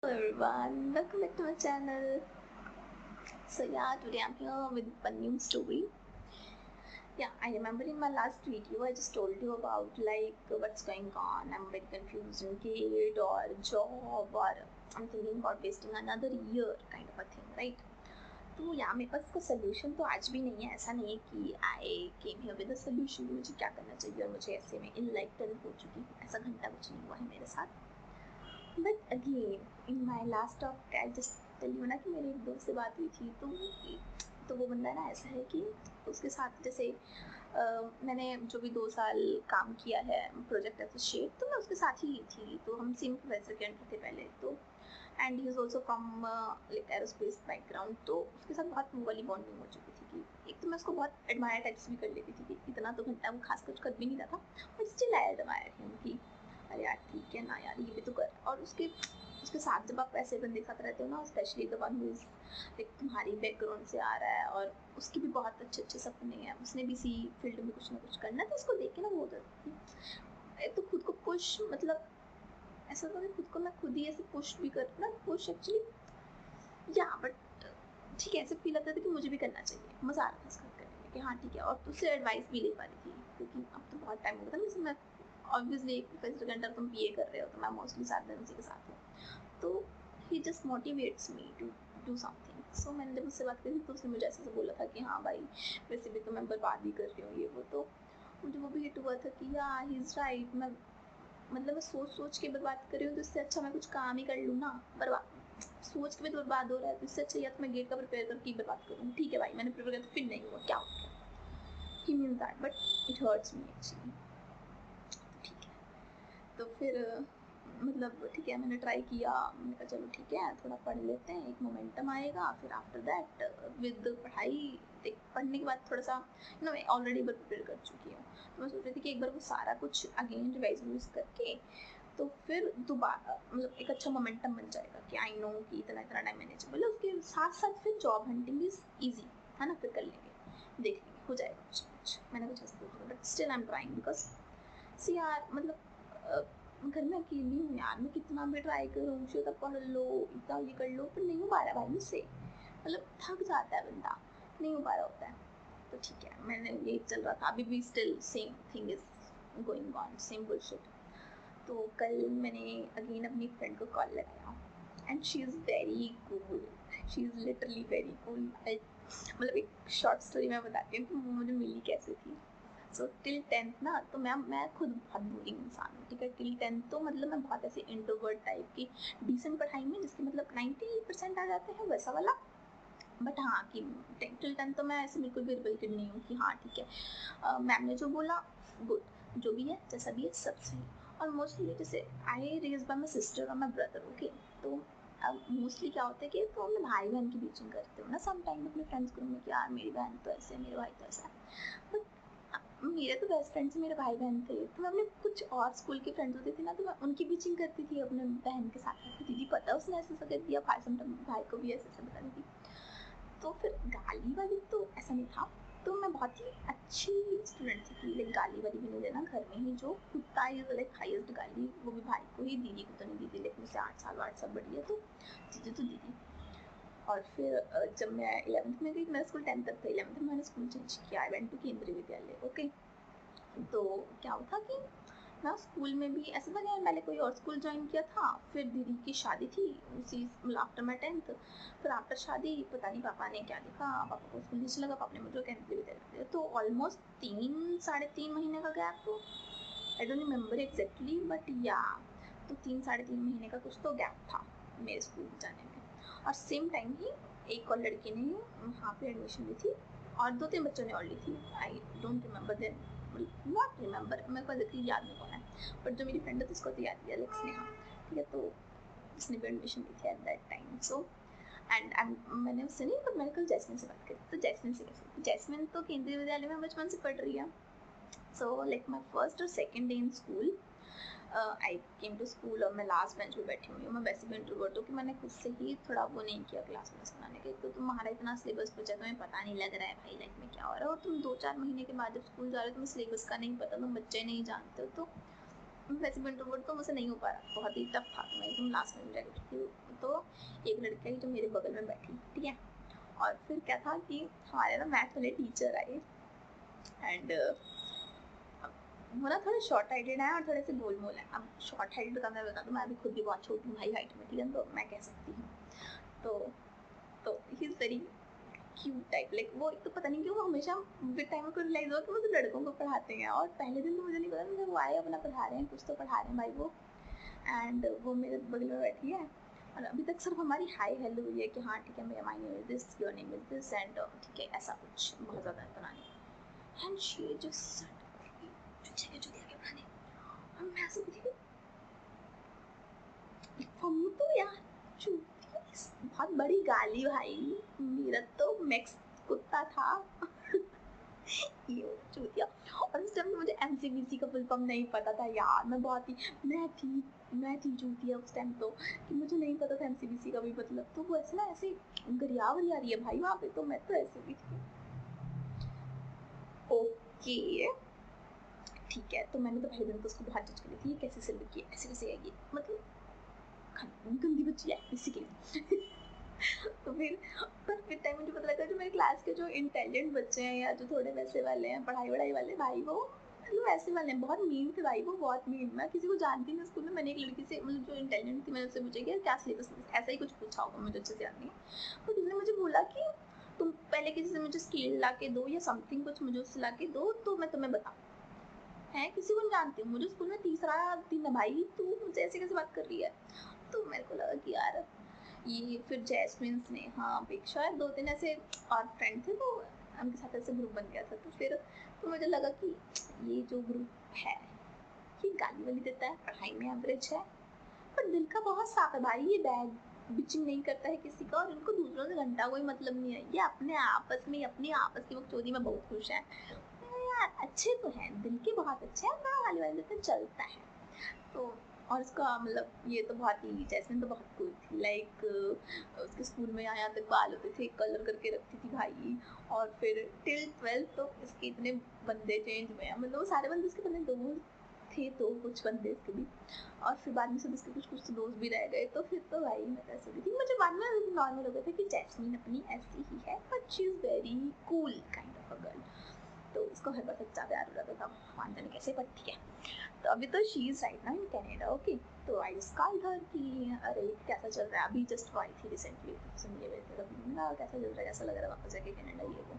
Hello everyone, welcome back to my channel. So yeah, today I'm here with a new story. Yeah, I remember in my last video I just told you about what's going on. I'm very confused in kid or job, or I'm thinking about wasting another year kind of a thing, right? तो यहाँ मेरे पास इसका solution तो आज भी नहीं है. ऐसा नहीं है कि I came here with a solution कि मुझे क्या करना चाहिए और मुझे ऐसे में इनलाइटन हो चुकी हूँ. ऐसा घंटा कुछ नहीं हुआ है मेरे साथ. But again in my last talk I just tell you ना कि मेरी एक दोस्त से बात हुई थी. तो वो बंदा ना ऐसा है कि उसके साथ जैसे मैंने जो भी 2 साल काम किया है प्रोजेक्ट एसोसिएट, तो मैं उसके साथ ही थी. तो हम सेम प्रोफेसर के अंडर थे पहले. तो and he is also from like aerospace background. तो उसके साथ बहुत वो वाली बॉन्डिंग हो चुकी थी कि एक तो मैं उसको बहुत एडमायर टाइप्स भी कर लेती थी कि इतना तो घंटा वो खास कुछ कर भी नहीं रहा था, but still I admire him कि अरे यार ठीक है ना यार, ये भी तो कर. और उसके उसके साथ जब आप ऐसे बंदे के साथ रहते हो ना, specially the one who is like तुम्हारी बैकग्राउंड से आ रहा है और उसके भी बहुत अच्छे अच्छे सपने हैं, उसने भी इसी फील्ड में कुछ ना कुछ करना है, तो उसको देख के ना वो होता है तो खुद को पुश, मतलब ऐसा तो खुद को मैं खुद ही ऐसे पुश भी कर ना, पुश एक्चुअली या बट ठीक है, ऐसे फील आता था कि मुझे भी करना चाहिए. मज़ा आ रहा था इसका करने में कि हाँ ठीक है. और उससे एडवाइस भी ले पा रही थी क्योंकि अब तो बहुत टाइम हो गया था. जैसे मैं ऑब्वियसली एक प्रोफेसर के अंडर तुम बीए कर रहे हो, तो मैं मोस्टली 7 दिन उसी के साथ हूँ. तो he just motivates me to do something. So मैंने जब उससे बात करी तो उसने मुझे ऐसे बोला था कि हाँ भाई, वैसे भी तो मैं बर्बाद ही कर रही हूँ ये वो. तो मुझे वो भी हिट हुआ था कि या ही इज़ राइट. मैं मतलब मैं सोच सोच के बर्बाद कर रही हूँ, तो इससे अच्छा मैं कुछ काम ही कर लूँ ना. बर्बाद सोच के भी तो बर्बाद हो रहा है, तो इससे अच्छा या तो मैं गेट का प्रिपेयर करके बर्बाद करूँ. ठीक है भाई, मैंने प्रिपेयर किया तो फिर नहीं हुआ, क्या हो गया. He means that but it hurts me actually. ठीक है. तो फिर मतलब ठीक है, मैंने ट्राई किया. मैंने कहा चलो ठीक है, थोड़ा पढ़ लेते हैं, एक मोमेंटम आएगा. फिर आफ्टर दैट विद पढ़ाई, पढ़ने के बाद थोड़ा सा मैं ऑलरेडी बार प्रिपेयर कर चुकी हूँ. तो मैं सोच रही थी कि एक बार वो सारा कुछ अगेन रिवाइज करके तो फिर दोबारा मतलब एक अच्छा मोमेंटम बन जाएगा कि आई नो कि इतना इतना टाइम मैनेजेबल है. उसके साथ साथ फिर जॉब हंटिंग इज ईजी है ना, फिर कर लेंगे, देख लेंगे, हो जाएगा कुछ ना कुछ. मैंने कुछ ऐसा सोचा, but still I am trying because see यार, मतलब घर में अकेली हूँ यार. मैं कितना भी ट्राई करूँ, श्वेता पढ़ लो, इतना ये कर लो, पर नहीं हो पा रहा भाई मुझसे. मतलब थक जाता है बंदा, नहीं हो पा रहा होता है. तो ठीक है, मैंने ये चल रहा था. अभी भी still same thing is going on, same bullshit. तो कल मैंने अगेन अपनी फ्रेंड को कॉल लगाया and she is very cool. She is literally very cool. मतलब एक शॉर्ट स्टोरी मैं बताती हूँ कि वो मुझे मिली कैसे थी. सो टिल 10th ना, तो मैं खुद बहुत बोरिंग इंसान हूँ. ठीक है, टिल 10th तो मतलब मैं बहुत ऐसे इंट्रोवर्ट टाइप की डिसेंट पढ़ाई में जिसके मतलब 90% आ जाते हैं, वैसा वाला. बट हाँ कि टिल 10th तो मैं ऐसे बिल्कुल भी रिबल नहीं हूँ कि हाँ ठीक है, मैम ने जो बोला गुड, जो भी है जैसा भी है सब सही. और मोस्टली जैसे आई रेज बाय माई सिस्टर और माई ब्रदर. ओके, तो मोस्टली क्या होता है कि तो मैं भाई बहन की बीचिंग करते हो ना सम टाइम अपने फ्रेंड्स ग्रुप में कि यार मेरी बहन तो ऐसे है, मेरे भाई तो ऐसा है. बट मेरे तो बेस्ट फ्रेंड्स मेरे भाई बहन थे. तो मैं अपने कुछ और स्कूल के फ्रेंड्स होते थे ना, तो मैं उनकी बीचिंग करती थी अपने बहन के साथ. दीदी पता है उसने ऐसा ऐसा कर दिया, भाई को भी ऐसे ऐसा बता दी. तो फिर गाली वाली तो ऐसा नहीं था. तो मैं बहुत ही अच्छी स्टूडेंट थी कि लाइक गाली वाली भी नहीं देना. घर में ही जो कुत्ता इज लाइक हाईएस्ट गाली, वो भी भाई को ही, दीदी को तो नहीं दी थी. लाइक मुझसे 8 साल बड़ी है, तो दीदी तो दीदी. और फिर जब मैं 11th में गई, मेरा स्कूल 10th तक था, 11th में मैंने स्कूल चेंज किया. आई वेंट टू केंद्रीय विद्यालय. ओके, तो क्या हुआ कि मैं स्कूल में भी ऐसा था कि मैंने कोई और स्कूल ज्वाइन किया था. फिर दीदी की शादी थी उसी आफ्टर माई 10th. फिर आफ्टर शादी पता नहीं पापा ने क्या देखा, पापा को स्कूल नहीं लगा, पापा ने मुझे केंद्रीय विद्यालय दिया. तो ऑलमोस्ट 3 साढ़े 3 महीने का गैप. तो आई डोंट रिमेम्बर एग्जैक्टली बट या, तो 3 साढ़े 3 महीने का कुछ तो गैप था मेरे स्कूल जाने में. और सेम टाइम ही एक और लड़की ने वहाँ पे एडमिशन ली थी और 2-3 बच्चों ने और ली थी. I don't remember then, not remember, मेरे को एग्जैक्टली याद नहीं कौन है. बट जो मेरी फ्रेंड है उसको तो याद दिया, लाइक स्नेहा. ठीक है, तो उसने भी एडमिशन ली थी at that time. So and मैंने उससे नहीं, पर मैंने कल जैस्मिन से बात करी. तो जैस्मिन से कैसे, जैस्मिन तो केंद्रीय विद्यालय में बचपन से पढ़ रही है. सो लाइक माई फर्स्ट और second day in school, I came to school और मैं लास्ट बेंच पे बैठी हुई हूँ. मैं वैसे भी इंट्रोवर्ट हूँ कि मैंने खुद से ही थोड़ा वो नहीं किया क्लास में सुनाने के. तो तुम्हारा इतना सिलेबस बचा, तुम्हें पता नहीं लग रहा है भाई लाइफ में क्या हो रहा है, और तुम 2-4 महीने के बाद जब स्कूल जा रहे हो तुम्हें सिलेबस का नहीं पता, तुम बच्चे नहीं जानते हो. तो वैसे भी इंट्रोवर्ट तो मुझसे नहीं हो पा रहा, बहुत ही टफ था. तो मैं एकदम लास्ट में जाकर एक लड़की आई जो मेरे बगल में बैठी, ठीक है। और फिर क्या था कि हमारे ना मैथ वाले टीचर आए एंड वो ना थोड़े शॉर्ट हाइटेड है और थोड़े से गोल मोल है। अब शॉर्ट हाइटेड का मैं बता दूँ, मैं अभी खुद भी बहुत छोटी हूँ भाई हाइट में, ठीक है, तो मैं कह सकती हूँ। तो he is very cute type, like वो एक तो पता नहीं क्यों वो हमेशा विद टाइम को रियलाइज हुआ कि वो तो लड़कों को पढ़ाते हैं। और पहले दिन तो मुझे नहीं पता था, वो आए अपना पढ़ा रहे हैं, कुछ तो पढ़ा रहे हैं भाई वो। एंड वो मेरे बगल में बैठी है और अभी तक सिर्फ हमारी हाई हेलो हुई है कि हाँ ठीक है, my name is this, your name is this, and ठीक है, ऐसा कुछ बहुत ज़्यादा इतना नहीं। एंड शी जस्ट जो दिया क्या खाने, और मैं ऐसे कुछ मम्मी तो यार बहुत बड़ी गाली भाई, मेरा तो मैक्स कुत्ता था। ये चूतिया। और उस टाइम मुझे एमसीबीसी का फुल फॉर्म नहीं पता था यार, मैं थी चूतिया उस टाइम तो, कि मुझे नहीं पता था एमसीबीसी का भी मतलब। तो वो ऐसे ना ऐसे गरिया वरिया रही है भाई वहाँ पे, तो मैं तो ऐसे भी थी। ओके ठीक है, तो मैंने तो पहले दिन तो उसको बहुत जज कर ली थी, कैसे सिल की ऐसे कैसे आएगी, मतलब गंदी बच्ची है बेसिकली। तो फिर टाइम मुझे पता लगा जो मेरे क्लास के जो इंटेलिजेंट बच्चे हैं या जो थोड़े वैसे वाले हैं, पढ़ाई वढ़ाई वाले भाई, वो मतलब वैसे वाले हैं, बहुत मीन थे भाई वो, बहुत मीन। मैं किसी को जानती नहीं स्कूल में, मैंने एक लड़की से मतलब जो इंटेलिजेंट थी, मैंने उससे पूछा कि क्या सिलेबस, ऐसा ही कुछ पूछा होगा, मुझे अच्छे से याद नहीं। तो उसने मुझे बोला कि तुम पहले किसी से मुझे स्केल ला के दो या समथिंग कुछ मुझे उससे ला के दो, तो मैं तुम्हें बताऊँ। है किसी को नहीं जानती हूँ, मुझे स्कूल में तीसरा दिन है भाई, तू मुझसे ऐसे कैसे बात कर रही है। तो मेरे को लगा कि यार ये, फिर जैस्मिन ने, हाँ शायद 2-3 ऐसे और फ्रेंड थे, तो उनके साथ ऐसे ग्रुप बन गया था। तो फिर तो मुझे लगा कि ये जो ग्रुप है ये गाली वाली देता है, पढ़ाई में एवरेज है, पर दिल का बहुत साफ है भाई, ये बैग बिचिंग नहीं करता है किसी का, और इनको दूसरों से घंटा कोई मतलब नहीं है, ये अपने आपस की बकचोदी में बहुत खुश है यार, अच्छे तो हैं, दिल के बहुत अच्छे हैं, ना गाली वाली देते चलता है। तो और उसका मतलब ये तो बहुत ही, जैस्मिन तो बहुत कूल थी, लाइक उसके स्कूल में यहाँ तक बाल होते थे, कलर करके रखती थी भाई। और फिर टिल 12 तो इसके इतने बंदे चेंज हुए हैं, मतलब वो सारे बंदे इसके बंदे दोस्त थे, तो कुछ बंदे इसके भी, और फिर बाद में सब इसके कुछ तो दोस्त भी रह गए। तो फिर तो भाई मैं ऐसे भी थी, मुझे बाद में नॉर्मल हो गया था कि जैस्मिन अपनी ऐसी ही है, but she is very cool kind of a girl. तो उसको हर बार सच्चा प्यार हो जाता था, मान जाने कैसे, बट ठीक है। तो अभी तो she is right now in Canada, okay. तो आई जस्ट कॉल्ड हर कि अरे कैसा चल रहा है, अभी जस्ट आई थी रिसेंटली, सुनिए मेरे कैसा चल रहा है, कैसा लग रहा है वापस जाके कनाडा, ये वो।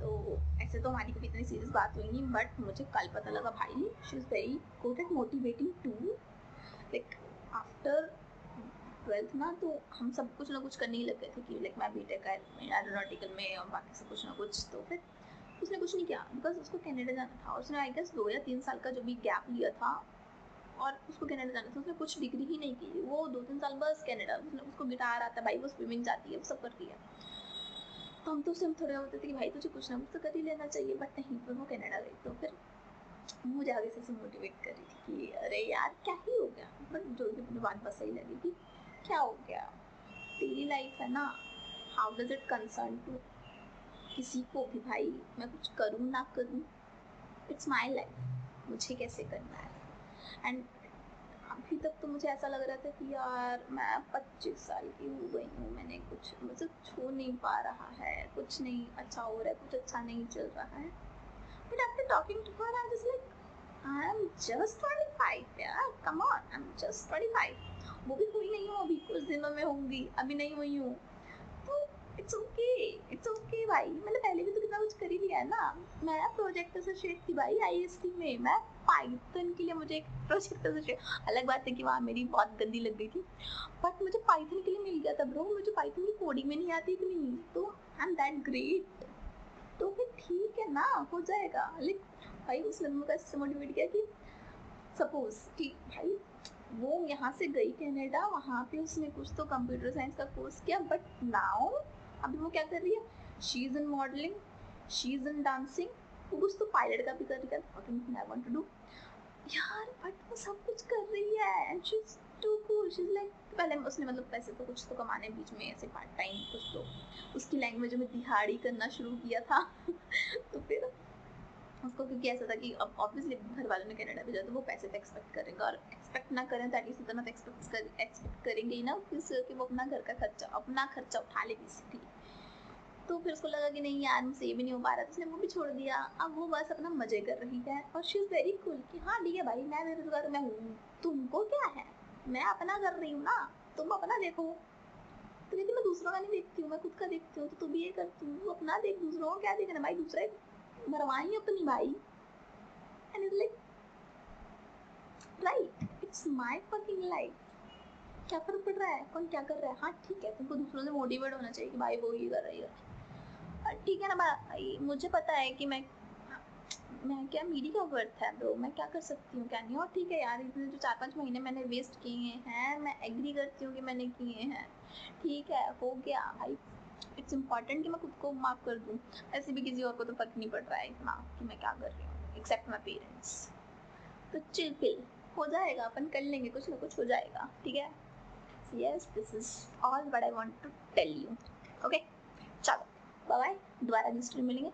तो ऐसे तो हमारी कभी इतनी सीरियस बात हुई नहीं, बट मुझे कल पता लगा भाई she is very good at motivating to, like after 12th ना, तो हम सब कुछ ना कुछ करने ही लग गए थे कि लाइक मैं बीटेक एरोनॉटिकल में और बाकी सब कुछ ना कुछ। तो फिर उसने कुछ नहीं किया बिकॉज उसको कनाडा जाना था, उसने आई गेस 2 या 3 साल का जो भी गैप लिया था, और उसको कनाडा जाना था, उसने कुछ डिग्री ही नहीं की, वो 2-3 साल बस कनाडा, उसको गिटार आता है भाई, वो स्विमिंग जाती है, वो सब करती है। तो हम तो उससे थोड़े बोलते थे कि भाई तुझे कुछ ना कुछ तो कर ही लेना चाहिए, बट नहीं, फिर वो कनाडा गई। तो फिर मुझे आगे से मोटिवेट कर रही थी कि अरे यार क्या ही हो गया, बट जो भी मुझे बात बस सही लगी कि क्या हो गया, तेरी लाइफ है ना, how does it concern to किसी को भी भाई, मैं कुछ करूँ ना करूँ, इट्स माई लाइफ, मुझे कैसे करना है। एंड अभी तक तो मुझे ऐसा लग रहा था कि यार मैं 25 साल की हो गई हूँ, मैंने कुछ मुझे छू नहीं पा रहा है, कुछ नहीं अच्छा हो रहा है, कुछ अच्छा नहीं चल रहा है। But after talking to her I was like I am just 25 यार, come on, I am just 25, वो भी हुई नहीं हूँ, अभी कुछ दिनों में होंगी, अभी नहीं हुई हूँ। तो इट्स ओके भाई, मैंने पहले भी तो कितना कुछ कर ही लिया है ना। मैं प्रोजेक्ट एसोसिएट थी भाई आईएसटी में, मैं पाइथन के लिए मुझे एक प्रोजेक्ट एसोसिएट, अलग बात है कि वहाँ मेरी बहुत गंदी लग गई थी, बट मुझे पाइथन के लिए मिल गया था ब्रो, मुझे पाइथन की कोडिंग में नहीं आती इतनी, तो आई एम दैट ग्रेट। तो फिर ठीक है ना, हो जाएगा। लाइक भाई उसने मुझे ऐसे मोटिवेट किया कि सपोज कि भाई वो यहाँ से गई कनाडा, वहाँ पे उसने कुछ तो कंप्यूटर साइंस का कोर्स किया, बट नाउ अभी वो क्या कर रही है, she is in modelling, she is in dancing, वो कुछ तो पायलट का भी कर रही है, आई वांट टू डू यार, बट वो सब कुछ कर रही है and she is too cool, she is like, पहले उसने मतलब पैसे तो कुछ तो कमाने बीच में ऐसे पार्ट टाइम कुछ तो उसकी लैंग्वेज में दिहाड़ी करना शुरू किया था। तो फिर उसको क्योंकि ऐसा था कि अब ऑब्वियसली घर वालों ने कनाडा भेजा तो वो पैसे तो एक्सपेक्ट करेंगे, और एक्सपेक्ट ना करें, दैट इज इतना एक्सपेक्ट करेंगे ही ना कि वो अपना खर्चा उठा ले बेसिकली। तो फिर उसको लगा कि नहीं यार मुझसे ये भी नहीं हो पा रहा, तो उसने वो भी छोड़ दिया। अब वो बस अपना मजे कर रही है और शी इज वेरी कूल कि हाँ ठीक है भाई, मैं बेरोजगार मैं हूँ, तुमको क्या है, मैं अपना कर रही हूँ ना, तुम अपना देखो। तो लेकिन मैं दूसरों का नहीं देखती हूँ, मैं खुद का देखती हूँ, तो तू भी ये करती हूँ, तू अपना देख, दूसरों को क्या देखना भाई, दूसरे मरवाई अपनी भाई। And is like right, it's my fucking life, क्या फर्क पड़ रहा है कौन क्या कर रहा है। हाँ ठीक है, तुमको दूसरों से मोटिवेट होना चाहिए कि भाई वो ये कर रही है, ठीक है ना भाई, मुझे पता है कि मैं क्या मेरी क्या वर्थ है ब्रो, मैं क्या कर सकती हूँ क्या नहीं। और ठीक है यार, इतने जो 4-5 महीने मैंने वेस्ट किए हैं, मैं एग्री करती हूँ कि मैंने किए हैं, ठीक है हो गया भाई। इट्स इम्पॉर्टेंट कि मैं खुद को माफ कर दूँ, ऐसे भी किसी और को तो फर्क नहीं पड़ रहा है इतना कि मैं क्या कर रही हूँ, एक्सेप्ट माई पेरेंट्स। तो चिल पिल हो जाएगा, अपन कर लेंगे, कुछ ना कुछ हो जाएगा, ठीक है। Yes, this is all what I want to tell you. Okay चलो बाय बाय, दोबारा नेक्स्ट मिलेंगे।